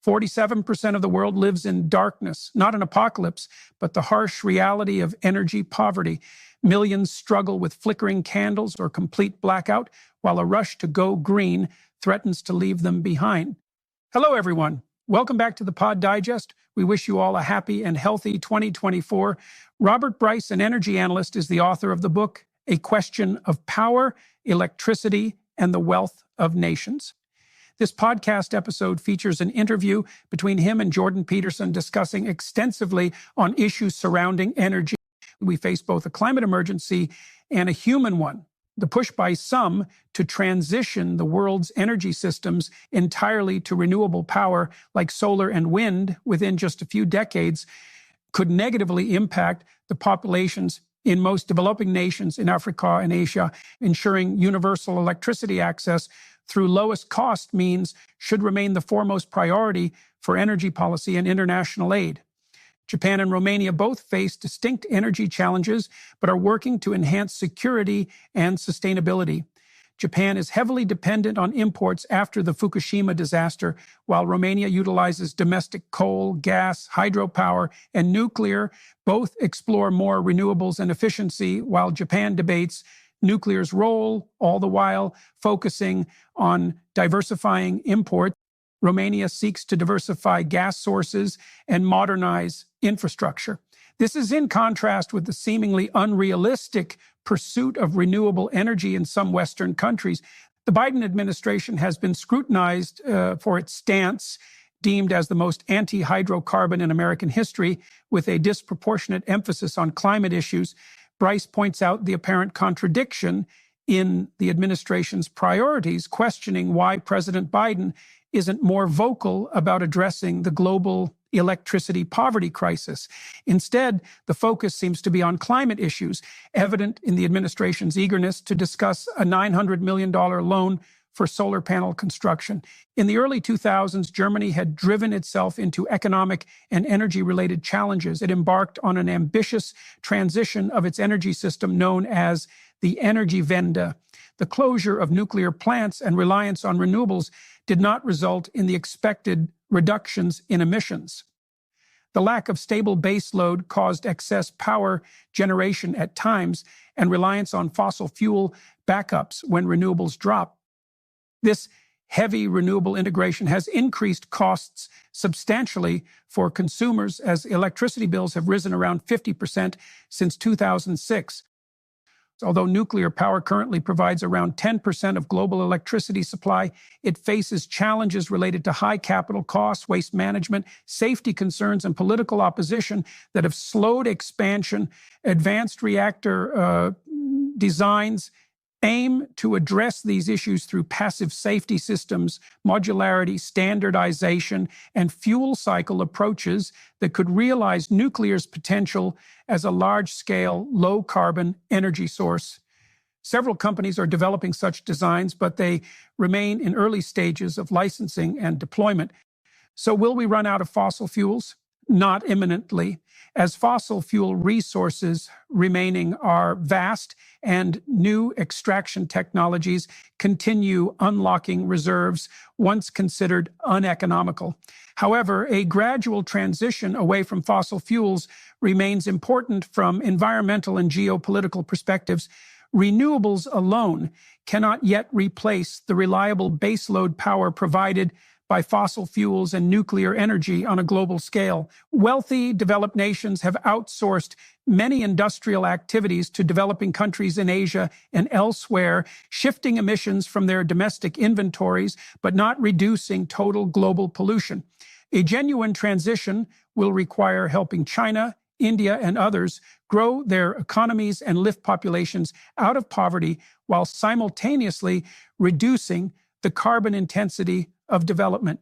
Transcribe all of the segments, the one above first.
47% of the world lives in darkness, not an apocalypse, but the harsh reality of energy poverty. Millions struggle with flickering candles or complete blackout, while a rush to go green threatens to leave them behind. Hello, everyone. Welcome back to the Pod Digest. We wish you all a happy and healthy 2024. Robert Bryce, an energy analyst, is the author of the book, A Question of Power, Electricity, and the Wealth of Nations. This podcast episode features an interview between him and Jordan Peterson discussing extensively on issues surrounding energy. We face both a climate emergency and a human one. The push by some to transition the world's energy systems entirely to renewable power like solar and wind within just a few decades could negatively impact the populations in most developing nations in Africa and Asia. Ensuring universal electricity access through lowest cost means should remain the foremost priority for energy policy and international aid. Japan and Romania both face distinct energy challenges, but are working to enhance security and sustainability. Japan is heavily dependent on imports after the Fukushima disaster, while Romania utilizes domestic coal, gas, hydropower, and nuclear. Both explore more renewables and efficiency, while Japan debates nuclear's role, all the while focusing on diversifying imports. Romania seeks to diversify gas sources and modernize infrastructure. This is in contrast with the seemingly unrealistic pursuit of renewable energy in some Western countries. The Biden administration has been scrutinized for its stance, deemed as the most anti-hydrocarbon in American history, with a disproportionate emphasis on climate issues. Bryce points out the apparent contradiction in the administration's priorities, questioning why President Biden isn't more vocal about addressing the global electricity poverty crisis. Instead, the focus seems to be on climate issues, evident in the administration's eagerness to discuss a $900 million loan for solar panel construction. In the early 2000s, Germany had driven itself into economic and energy-related challenges. It embarked on an ambitious transition of its energy system known as the Energiewende. The closure of nuclear plants and reliance on renewables did not result in the expected reductions in emissions. The lack of stable baseload caused excess power generation at times and reliance on fossil fuel backups when renewables drop. This heavy renewable integration has increased costs substantially for consumers, as electricity bills have risen around 50% since 2006. Although nuclear power currently provides around 10% of global electricity supply, it faces challenges related to high capital costs, waste management, safety concerns, and political opposition that have slowed expansion. Advanced reactor designs aim to address these issues through passive safety systems, modularity, standardization, and fuel cycle approaches that could realize nuclear's potential as a large-scale, low-carbon energy source. Several companies are developing such designs, but they remain in early stages of licensing and deployment. So will we run out of fossil fuels? Not imminently, as fossil fuel resources remaining are vast and new extraction technologies continue unlocking reserves once considered uneconomical. However, a gradual transition away from fossil fuels remains important from environmental and geopolitical perspectives. Renewables alone cannot yet replace the reliable baseload power provided by fossil fuels and nuclear energy on a global scale. Wealthy, developed nations have outsourced many industrial activities to developing countries in Asia and elsewhere, shifting emissions from their domestic inventories, but not reducing total global pollution. A genuine transition will require helping China, India, and others grow their economies and lift populations out of poverty while simultaneously reducing the carbon intensity of development.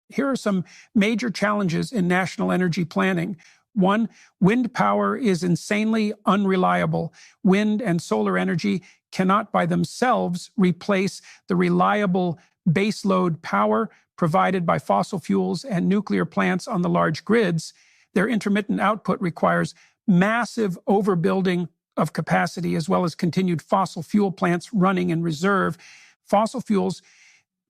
Here are some major challenges in national energy planning. One, wind power is insanely unreliable. Wind and solar energy cannot by themselves replace the reliable baseload power provided by fossil fuels and nuclear plants on the large grids. Their intermittent output requires massive overbuilding of capacity, as well as continued fossil fuel plants running in reserve. Fossil fuels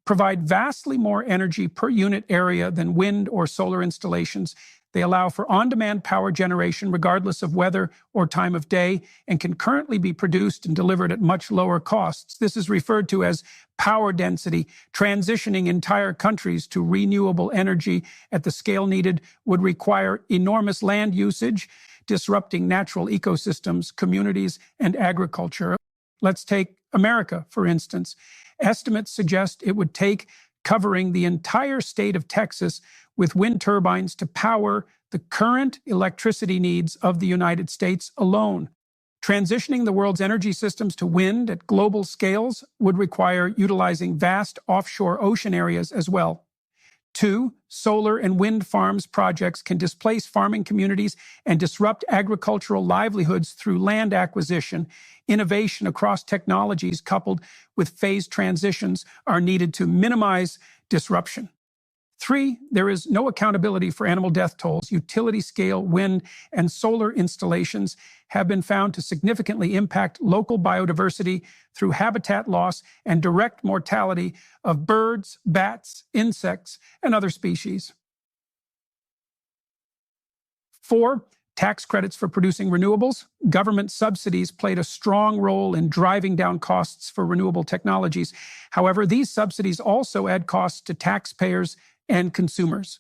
provide vastly more energy per unit area than wind or solar installations. They allow for on-demand power generation regardless of weather or time of day and can currently be produced and delivered at much lower costs. This is referred to as power density. Transitioning entire countries to renewable energy at the scale needed would require enormous land usage, disrupting natural ecosystems, communities, and agriculture. Let's take America, for instance. Estimates suggest it would take covering the entire state of Texas with wind turbines to power the current electricity needs of the United States alone. Transitioning the world's energy systems to wind at global scales would require utilizing vast offshore ocean areas as well. 2, solar and wind farms projects can displace farming communities and disrupt agricultural livelihoods through land acquisition. Innovation across technologies coupled with phased transitions are needed to minimize disruption. 3, there is no accountability for animal death tolls. Utility-scale wind and solar installations have been found to significantly impact local biodiversity through habitat loss and direct mortality of birds, bats, insects, and other species. 4, tax credits for producing renewables. Government subsidies played a strong role in driving down costs for renewable technologies. However, these subsidies also add costs to taxpayers and consumers.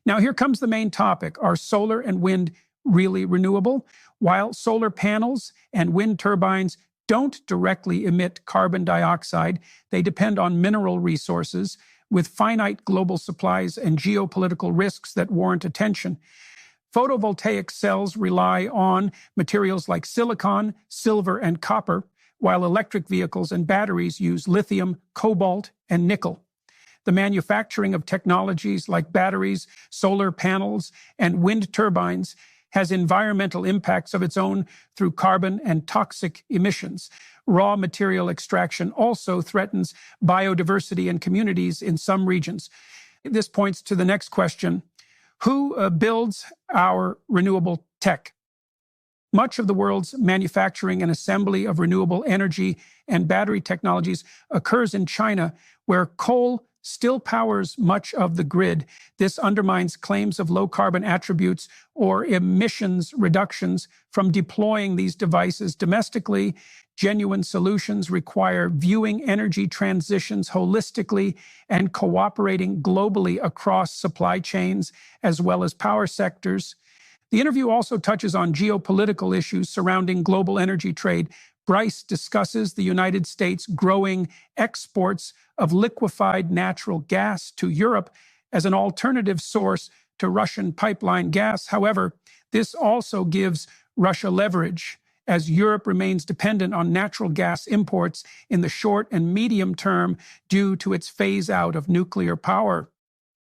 Now, here comes the main topic. Are solar and wind really renewable? While solar panels and wind turbines don't directly emit carbon dioxide, they depend on mineral resources with finite global supplies and geopolitical risks that warrant attention. Photovoltaic cells rely on materials like silicon, silver, and copper, while electric vehicles and batteries use lithium, cobalt, and nickel. The manufacturing of technologies like batteries, solar panels, and wind turbines has environmental impacts of its own through carbon and toxic emissions. Raw material extraction also threatens biodiversity and communities in some regions. This points to the next question. Who builds our renewable tech? Much of the world's manufacturing and assembly of renewable energy and battery technologies occurs in China, where coal still powers much of the grid. This undermines claims of low carbon attributes or emissions reductions from deploying these devices domestically. Genuine solutions require viewing energy transitions holistically and cooperating globally across supply chains as well as power sectors. The interview also touches on geopolitical issues surrounding global energy trade. Bryce discusses the United States' growing exports of liquefied natural gas to Europe as an alternative source to Russian pipeline gas. However, this also gives Russia leverage, as Europe remains dependent on natural gas imports in the short and medium term due to its phase out of nuclear power.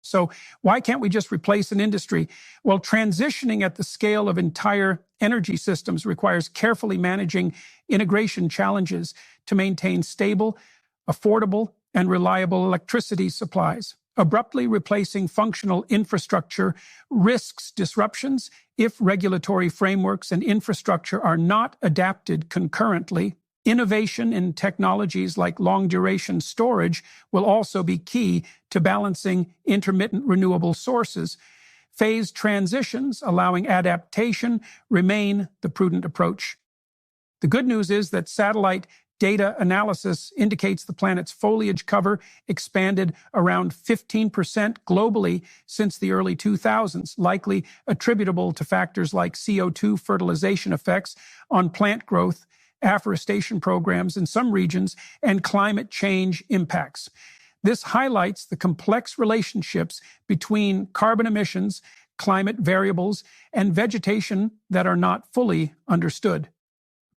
So why can't we just replace an industry? Well, transitioning at the scale of entire energy systems requires carefully managing integration challenges to maintain stable, affordable, and reliable electricity supplies. Abruptly replacing functional infrastructure risks disruptions if regulatory frameworks and infrastructure are not adapted concurrently. Innovation in technologies like long-duration storage will also be key to balancing intermittent renewable sources. Phased transitions, allowing adaptation, remain the prudent approach. The good news is that satellite data analysis indicates the planet's foliage cover expanded around 15% globally since the early 2000s, likely attributable to factors like CO2 fertilization effects on plant growth, afforestation programs in some regions, and climate change impacts. This highlights the complex relationships between carbon emissions, climate variables, and vegetation that are not fully understood.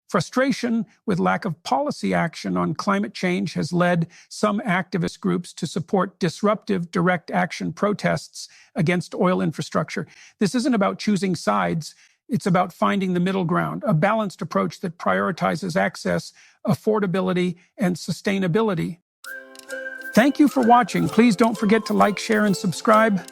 Frustration with lack of policy action on climate change has led some activist groups to support disruptive direct action protests against oil infrastructure. This isn't about choosing sides. It's about finding the middle ground, a balanced approach that prioritizes access, affordability, and sustainability. Thank you for watching. Please don't forget to like, share, and subscribe.